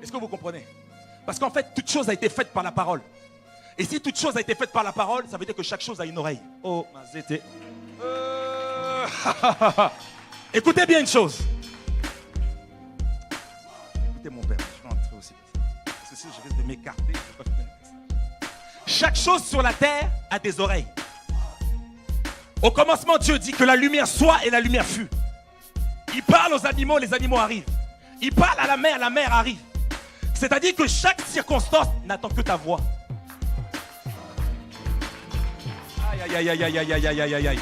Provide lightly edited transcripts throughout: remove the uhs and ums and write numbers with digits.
Est-ce que vous comprenez? Parce qu'en fait, toute chose a été faite par la parole. Et si toute chose a été faite par la parole, ça veut dire que chaque chose a une oreille. Oh, c'était... Écoutez bien une chose. Écoutez mon père, je vais entrer aussi. Parce que si je risque de m'écarter, je ne peux pas faire ça. Chaque chose sur la terre a des oreilles. Au commencement, Dieu dit que la lumière soit et la lumière fut. Il parle aux animaux, les animaux arrivent. Il parle à la mer arrive. C'est-à-dire que chaque circonstance n'attend que ta voix. Aïe, aïe, aïe, aïe, aïe, aïe, aïe, aïe, aïe.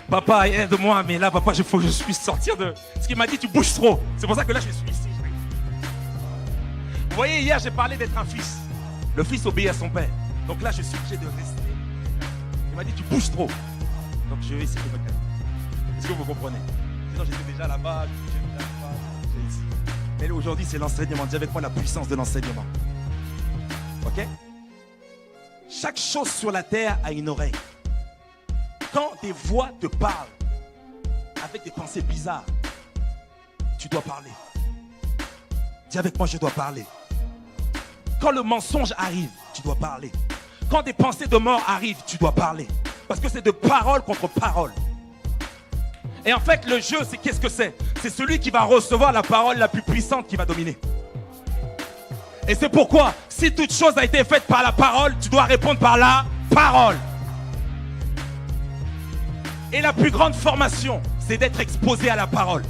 Papa, aide-moi, mais là, papa, il faut que je puisse sortir de... Ce qu'il m'a dit, tu bouges trop. C'est pour ça que là, je suis ici. Vous voyez, hier, j'ai parlé d'être un fils. Le fils obéit à son père. Donc là, je suis obligé de rester. Il m'a dit, tu bouges trop. Donc je vais essayer de me calmer. Est-ce que vous comprenez? Sinon, j'étais déjà là-bas, j'ai ici. Mais aujourd'hui, c'est l'enseignement. Dis avec moi la puissance de l'enseignement. Ok? Chaque chose sur la terre a une oreille. Quand des voix te parlent avec des pensées bizarres, tu dois parler. Dis avec moi, je dois parler. Quand le mensonge arrive, tu dois parler. Quand des pensées de mort arrivent, tu dois parler. Parce que c'est de parole contre parole. Et en fait, le jeu, c'est qu'est-ce que c'est? C'est celui qui va recevoir la parole la plus puissante qui va dominer. Et c'est pourquoi, si toute chose a été faite par la parole, tu dois répondre par la parole. Et la plus grande formation, c'est d'être exposé à la parole.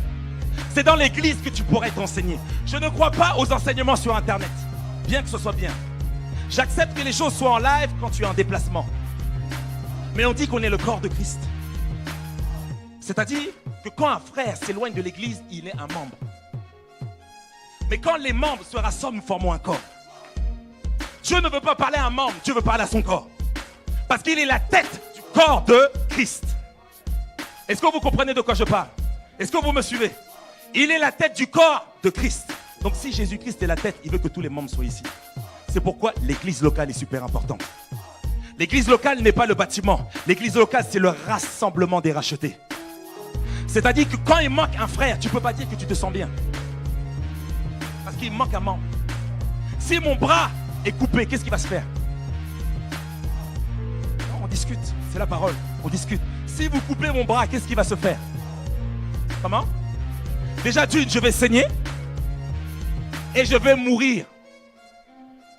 C'est dans l'église que tu pourrais t'enseigner. Je ne crois pas aux enseignements sur Internet, bien que ce soit bien. J'accepte que les choses soient en live quand tu es en déplacement. Mais on dit qu'on est le corps de Christ. C'est-à-dire que quand un frère s'éloigne de l'église, il est un membre. Mais quand les membres se rassemblent, nous formons un corps. Dieu ne veut pas parler à un membre, Dieu veut parler à son corps. Parce qu'il est la tête du corps de Christ. Est-ce que vous comprenez de quoi je parle? Est-ce que vous me suivez? Il est la tête du corps de Christ. Donc si Jésus-Christ est la tête, il veut que tous les membres soient ici. C'est pourquoi l'église locale est super importante. L'église locale n'est pas le bâtiment. L'église locale, c'est le rassemblement des rachetés. C'est-à-dire que quand il manque un frère, tu ne peux pas dire que tu te sens bien. Parce qu'il manque un membre. Si mon bras est coupé, qu'est-ce qui va se faire? Non, on discute. C'est la parole. On discute. Si vous coupez mon bras, qu'est-ce qui va se faire? Comment? Déjà d'une, je vais saigner. Et je vais mourir.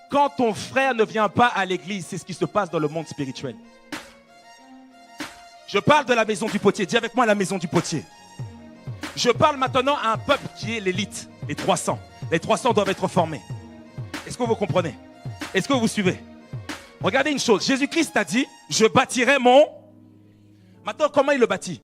Quand ton frère ne vient pas à l'église, c'est ce qui se passe dans le monde spirituel. Je parle de la maison du potier. Dis avec moi la maison du potier. Je parle maintenant à un peuple qui est l'élite, les 300. Les 300 doivent être formés. Est-ce que vous comprenez? Est-ce que vous suivez? Regardez une chose. Jésus-Christ a dit, je bâtirai mon... Maintenant, comment il le bâtit?